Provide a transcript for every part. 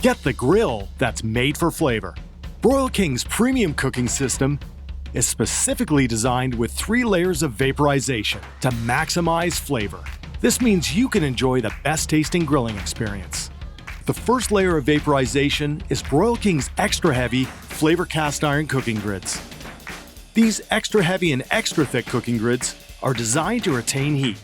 Get the grill that's made for flavor. Broil King's premium cooking system is specifically designed with 3 layers of vaporization to maximize flavor. This means you can enjoy the best tasting grilling experience. The first layer of vaporization is Broil King's extra heavy Flavour cast iron cooking grids. These extra heavy and extra thick cooking grids are designed to retain heat.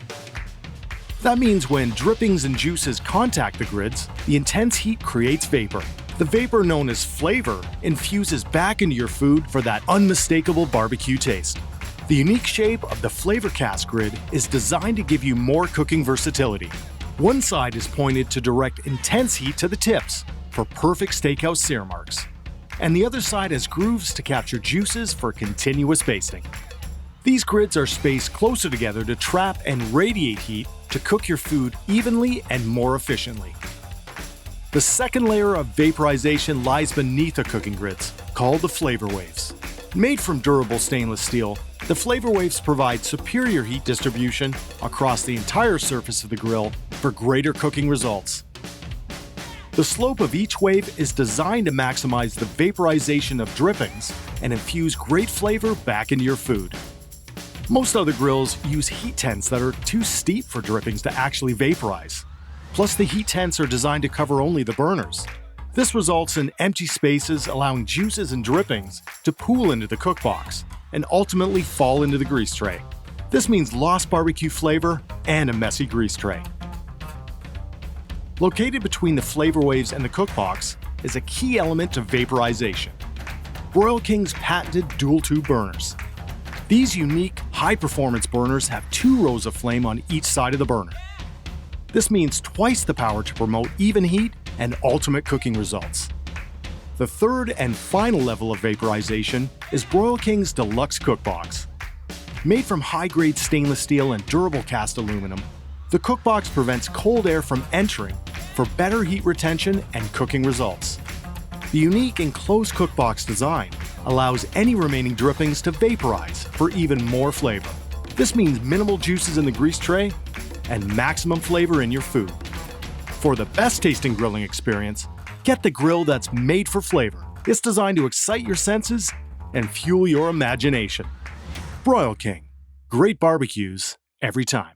That means when drippings and juices contact the grids, the intense heat creates vapor. The vapor, known as flavor, infuses back into your food for that unmistakable barbecue taste. The unique shape of the Flavour cast grid is designed to give you more cooking versatility. One side is pointed to direct intense heat to the tips for perfect steakhouse sear marks, and the other side has grooves to capture juices for continuous basting. These grids are spaced closer together to trap and radiate heat to cook your food evenly and more efficiently. The second layer of vaporization lies beneath the cooking grids, called the Flavour waves. Made from durable stainless steel, the Flavour waves provide superior heat distribution across the entire surface of the grill for greater cooking results. The slope of each wave is designed to maximize the vaporization of drippings and infuse great flavor back into your food. Most other grills use heat tents that are too steep for drippings to actually vaporize. Plus, the heat tents are designed to cover only the burners. This results in empty spaces, allowing juices and drippings to pool into the cookbox and ultimately fall into the grease tray. This means lost barbecue flavor and a messy grease tray. Located between the Flavour waves and the cookbox is a key element of vaporization: Broil King's patented dual-tube burners. These unique, high-performance burners have 2 rows of flame on each side of the burner. This means twice the power to promote even heat and ultimate cooking results. The third and final level of vaporization is Broil King's Deluxe Cookbox. Made from high-grade stainless steel and durable cast aluminum, the cookbox prevents cold air from entering for better heat retention and cooking results. The unique enclosed cookbox design allows any remaining drippings to vaporize for even more flavor. This means minimal juices in the grease tray and maximum flavor in your food. For the best tasting grilling experience, get the grill that's made for flavor. It's designed to excite your senses and fuel your imagination. Broil King. Great barbecues every time.